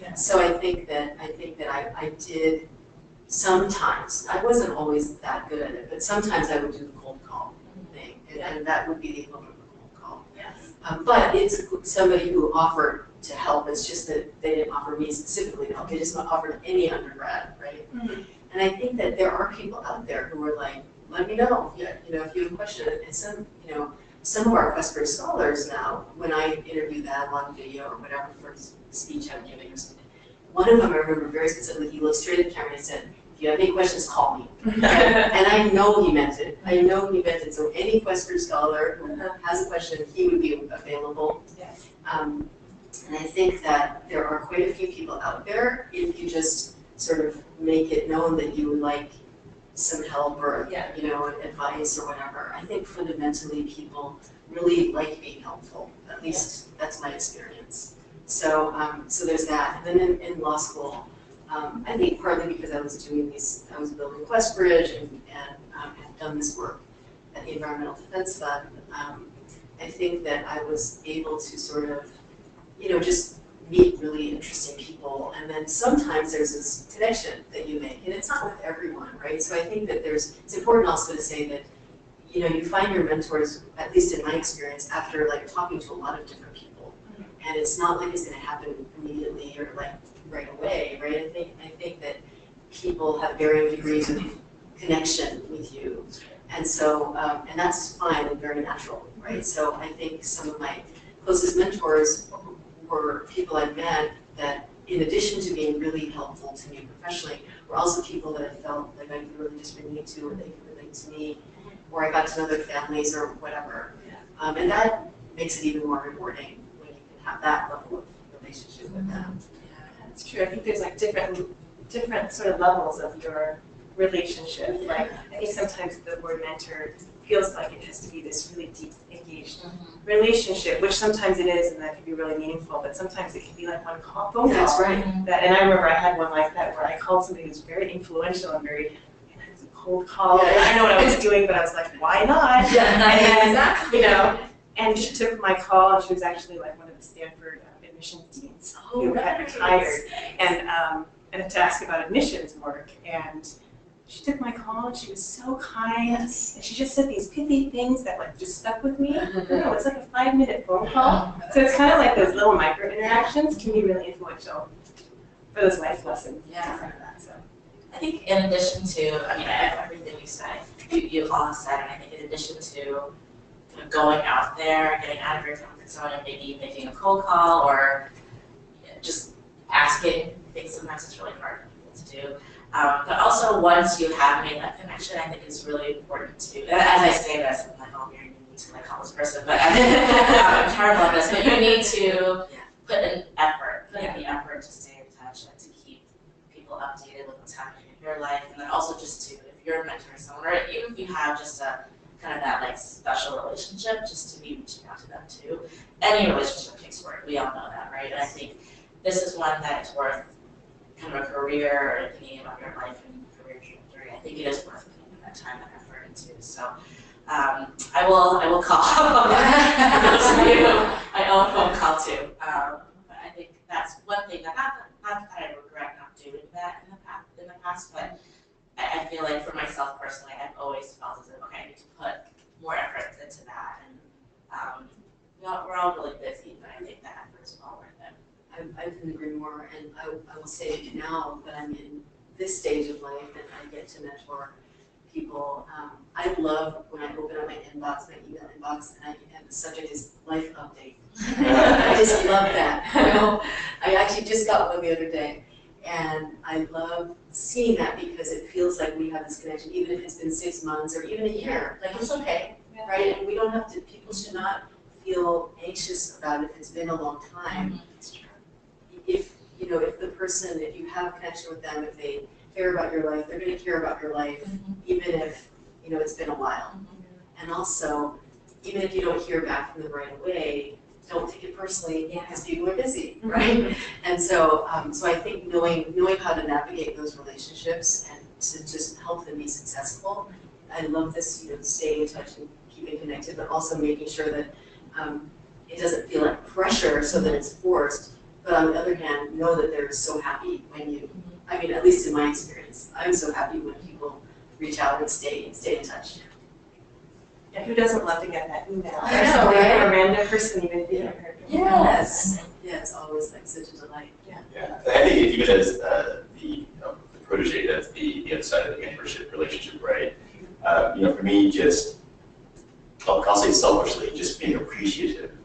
Yeah. So I think that I did sometimes. I wasn't always that good at it, but sometimes I would do the cold call thing, and that would be the equivalent of a cold call. Yes. But it's somebody who offered to help. It's just that they didn't offer me specifically to help. They just offered any undergrad, right? Mm-hmm. And I think that there are people out there who are like, let me know, if you have a question. And some of our QuestBridge scholars now, when I interview them on video or whatever for speech I'm giving or something, one of them I remember very specifically, he looked straight at the camera and he said, if you have any questions, call me. And I know he meant it. So any QuestBridge scholar who has a question, he would be available. Yes. And I think that there are quite a few people out there, if you just sort of make it known that you would like some help or advice or whatever. I think fundamentally people really like being helpful. At least that's my experience. So there's that. And then in law school, I think partly because I was building QuestBridge and had done this work at the Environmental Defense Fund. I think that I was able to sort of, just meet really interesting people, and then sometimes there's this connection that you make, and it's not with everyone, right? So I think that it's important also to say that, you find your mentors, at least in my experience, after talking to a lot of different people, and it's not like it's going to happen immediately or right away, right? I think that people have varying degrees of connection with you. And so, and that's fine and very natural, right? So I think some of my closest mentors were people I met that, in addition to being really helpful to me professionally, were also people that I felt like I could really just relate to, or they could relate to me, or I got to know their families or whatever. And that makes it even more rewarding when you can have that level of relationship with them. Yeah, that's true. I think there's like different sort of levels of your relationship. Like, I think sometimes the word mentor feels like it has to be this really deep, engaged relationship, which sometimes it is, and that can be really meaningful, but sometimes it can be like one phone call. That's right. And I remember I had one like that where I called somebody who's very influential and very, and it was a cold call. Yeah. And I know what I was doing, but I was like, why not? Yeah, And, you know, and she took my call, and she was actually like one of the Stanford admissions deans who had retired, and to ask about admissions work. And she took my call, and she was so kind, and she just said these pithy things that like just stuck with me. You know, it's like a 5-minute phone call, so it's kind of like those little micro interactions can be really influential for those life lessons. Yeah. So. I think in addition to, I mean, everything you said, you all have said, and I think in addition to kind of going out there, getting out of your comfort zone, and maybe making a cold call or just asking, I think sometimes it's really hard for people to do. But also, once you have made that connection, I think it's really important to, as I say this, I'm like, oh, Miriam, you need to like call this person, but I'm terrible at this, but you need to put in effort, put in the effort to stay in touch and to keep people updated with what's happening in your life, and then also just to, if you're mentoring someone, or even if you have just a kind of that like special relationship, just to be reaching out to them too. Any relationship takes work, we all know that, right? And I think this is one that is worth kind of a career or thinking about your life and career trajectory. I think it is worth putting that time and effort into. So I will call. Those of you, I own a phone call too. But I think that's one thing that not that I regret not doing that in the past, but I feel like for myself personally, I've always felt as if, okay, I need to put more effort into that. And we're all really busy, but I think that effort is well worth it. I couldn't agree more, and I will say now that I'm in this stage of life and I get to mentor people, I love when I open up my inbox, my email inbox, and the subject is life update. I just love that. You know, I actually just got one the other day, and I love seeing that because it feels like we have this connection, even if it's been 6 months or even a year. Like, it's okay, right? And we don't have to. People should not feel anxious about it if it's been a long time. If the person, if you have a connection with them, if they care about your life, they're going to care about your life, even if it's been a while. And also, even if you don't hear back from them right away, don't take it personally because people are busy, right? And so, so I think knowing how to navigate those relationships and to just help them be successful. I love this, staying in touch and keeping connected, but also making sure that it doesn't feel like pressure so that it's forced. But on the other hand, know that they're so happy when you, I mean, at least in my experience, I'm so happy when people reach out and stay in touch. Yeah, who doesn't love to get that email? I know, right? A random person even if you haven't heard from them. Yes. Yeah, it's always like such a delight. Yeah, I think even as the protege, that's the other side of the mentorship relationship, right? For me, just I'll say selfishly, just being appreciative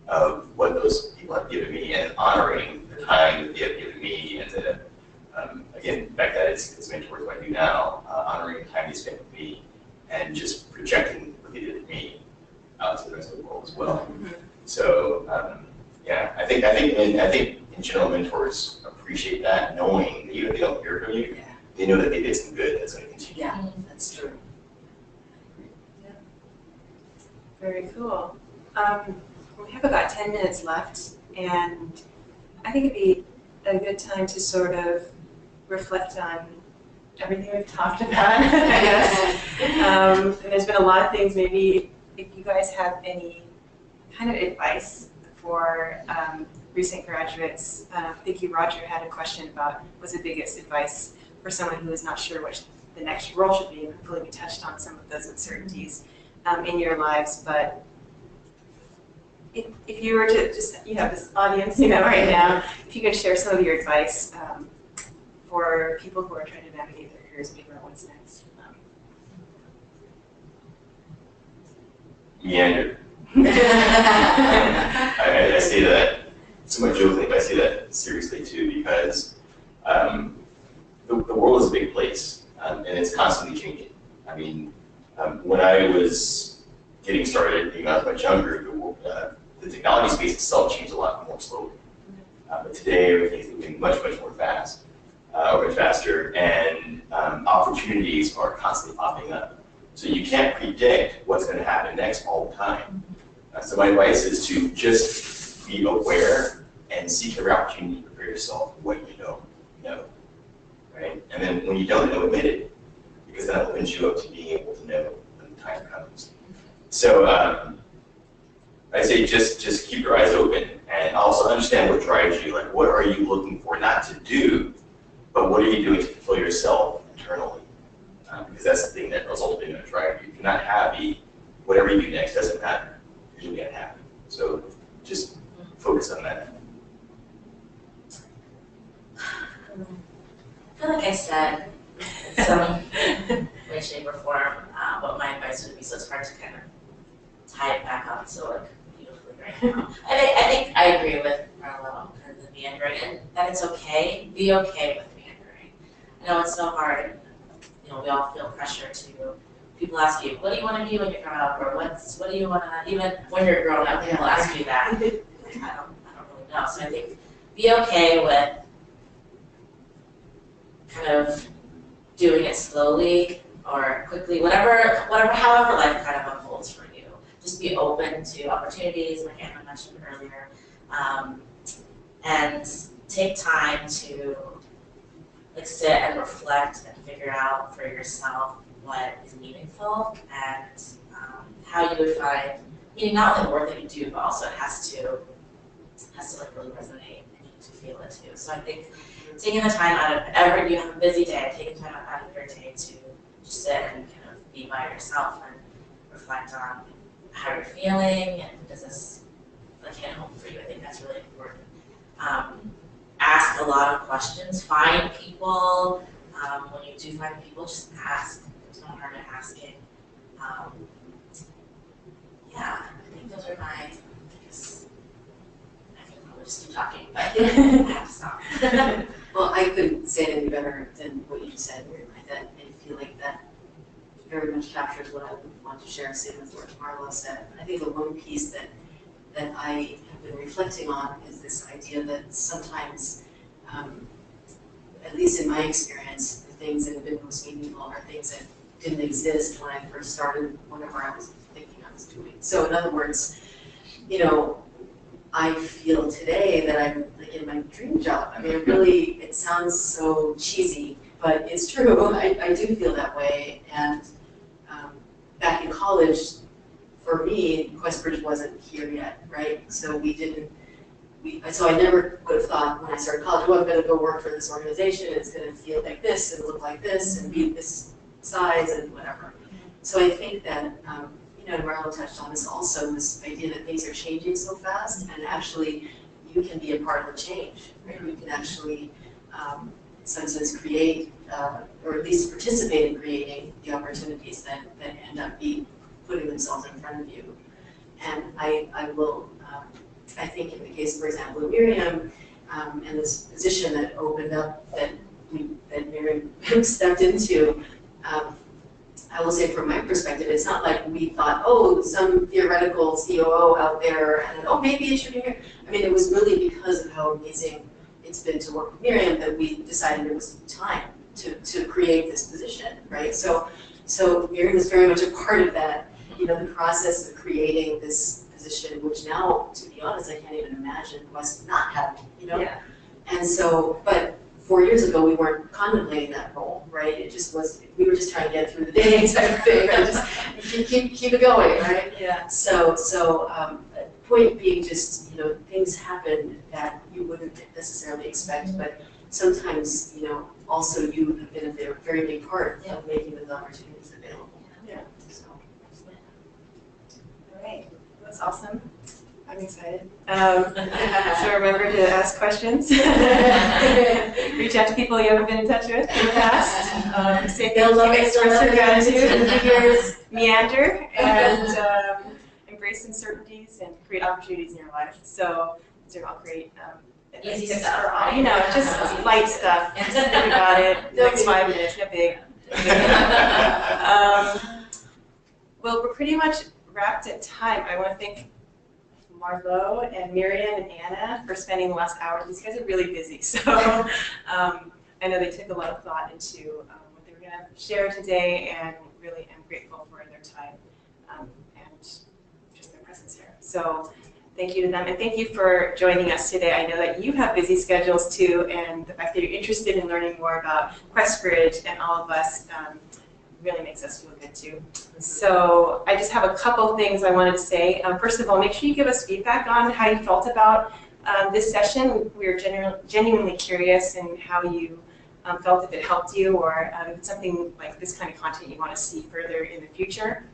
of what those people have given me and honoring the time that they have given me, and the again, back that it's mentors what I do now, honoring the time they spent with me, and just projecting what they did with me out to the rest of the world as well. So I think in general mentors appreciate that, knowing that even if they don't hear from you, they know that they did some good that's going to continue. Yeah, that's true. Very cool. We have about 10 minutes left, and I think it'd be a good time to sort of reflect on everything we've talked about, I guess. And there's been a lot of things. Maybe if you guys have any kind of advice for recent graduates. I think Roger had a question about what's the biggest advice for someone who is not sure what the next role should be, and hopefully we touched on some of those uncertainties in your lives. But if you were to just, this audience, right now, if you could share some of your advice for people who are trying to navigate their careers and figure out what's next? Meander. I say that somewhat jokingly, but I say that seriously too, because the world is a big place, and it's constantly changing. I mean, when I was getting started, when I was much younger, the technology space itself changed a lot more slowly. But today, everything's moving much, much more fast, much faster, and opportunities are constantly popping up. So you can't predict what's going to happen next all the time. So my advice is to just be aware and seek every opportunity to prepare yourself for what you don't know, right? And then when you don't know, admit it, because that opens you up to being able to know when the time comes. So I say just keep your eyes open and also understand what drives you. Like, what are you looking for, not to do, but what are you doing to fulfill yourself internally? Because that's the thing that is ultimately going to drive you. If you're not happy, whatever you do next doesn't matter. You'll get happy. So just focus on that. I feel like I said in some way, shape, or form what my advice would be, so it's hard to kind of tie it back up so like beautifully right now. I think I agree with Marleaux and the meandering, and that it's okay. Be okay with meandering. I know it's so hard. You know, we all feel pressure to. People ask you, what do you want to be when you grow up, or what do you want to, even when you're grown up, people ask you that. I don't really know. So I think be okay with kind of doing it slowly or quickly, however life kind of unfolds for you. Just be open to opportunities, like Anna mentioned earlier, and take time to like sit and reflect and figure out for yourself what is meaningful and how you would find meaning, not only the work that you do, but also it has to like really resonate and you need to feel it too. So I think taking the time out of you have a busy day, taking time out of your day to just sit and kind of be by yourself and reflect on how you're feeling and does this like hit home for you. I think that's really important. Ask a lot of questions. Find people. When you do find people, just ask. There's no harm in asking. Yeah, I think those are I can probably just keep talking, but I have to stop. Well, I couldn't say it any better than what you said, Miriam. I feel like that very much captures what I would want to share, same with what Marleaux said. I think the one piece that I have been reflecting on is this idea that sometimes, at least in my experience, the things that have been most meaningful are things that didn't exist when I first started whatever I was thinking I was doing. So in other words, you know, I feel today that I'm like in my dream job. I mean, it sounds so cheesy, but it's true. I do feel that way. And back in college, for me, QuestBridge wasn't here yet, right? So so I never would have thought when I started college, well, I'm going to go work for this organization. It's going to feel like this and look like this and be this size and whatever. So I think that, you know, Marleaux touched on this also, this idea that things are changing so fast, and actually you can be a part of the change, right? You can actually, in some sense, create, or at least participate in creating the opportunities that end up putting themselves in front of you. And I will, I think in the case, for example, of Miriam, and this position that opened up that Miriam stepped into, I will say from my perspective, it's not like we thought, oh, some theoretical COO out there, and oh, maybe it should be here. I mean, it was really because of how amazing it's been to work with Miriam that we decided it was time to create this position, right? So Miriam was very much a part of that, you know, the process of creating this position, which now, to be honest, I can't even imagine Quest not having, you know? Yeah. And so, but 4 years ago, we weren't contemplating that role, right? It just was, we were just trying to get through the day type of thing, right? Just keep it going, right? Yeah. So point being just, you know, things happen that you wouldn't necessarily expect, but sometimes, you know, also you have been a very big part of making those opportunities available. Yeah. So. All right, that's awesome. I'm I'm excited. So remember to ask questions. Reach out to people you haven't been in touch with in the past. Say thank you, express your gratitude, meander, and embrace uncertainties and create opportunities in your life. So these are all great. Easy tips stuff. for all, just light stuff. Think about it. Next 5 minutes, no big. Well, we're pretty much wrapped at time. I want to thank Marleaux and Miriam and Anna for spending the last hour. These guys are really busy, so I know they took a lot of thought into what they were going to share today, and really am grateful for their time and just their presence here. So thank you to them, and thank you for joining us today. I know that you have busy schedules too, and the fact that you're interested in learning more about QuestBridge and all of us really makes us feel good too. So I just have a couple things I wanted to say. First of all, make sure you give us feedback on how you felt about this session. We were genuinely curious in how you felt, if it helped you, or if it's something like this kind of content you want to see further in the future.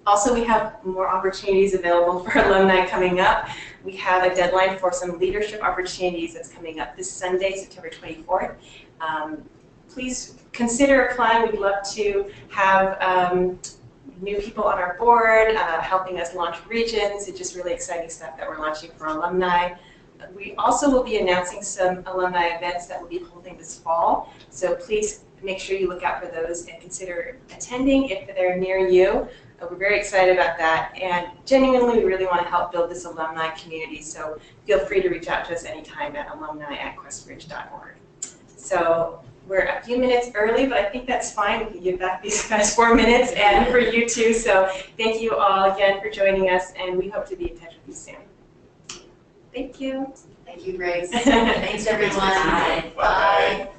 Also, we have more opportunities available for alumni coming up. We have a deadline for some leadership opportunities that's coming up this Sunday, September 24th. Please consider applying. We'd love to have new people on our board, helping us launch regions. It's just really exciting stuff that we're launching for alumni. We also will be announcing some alumni events that we'll be holding this fall. So please make sure you look out for those and consider attending if they're near you. We're very excited about that, and genuinely we really want to help build this alumni community, so feel free to reach out to us anytime at alumni@questbridge.org. So we're a few minutes early, but I think that's fine. We can give back these past 4 minutes, and for you too. So thank you all again for joining us, and we hope to be in touch with you soon. Thank you. Thank you, Grace. Thanks, everyone. Bye. Bye.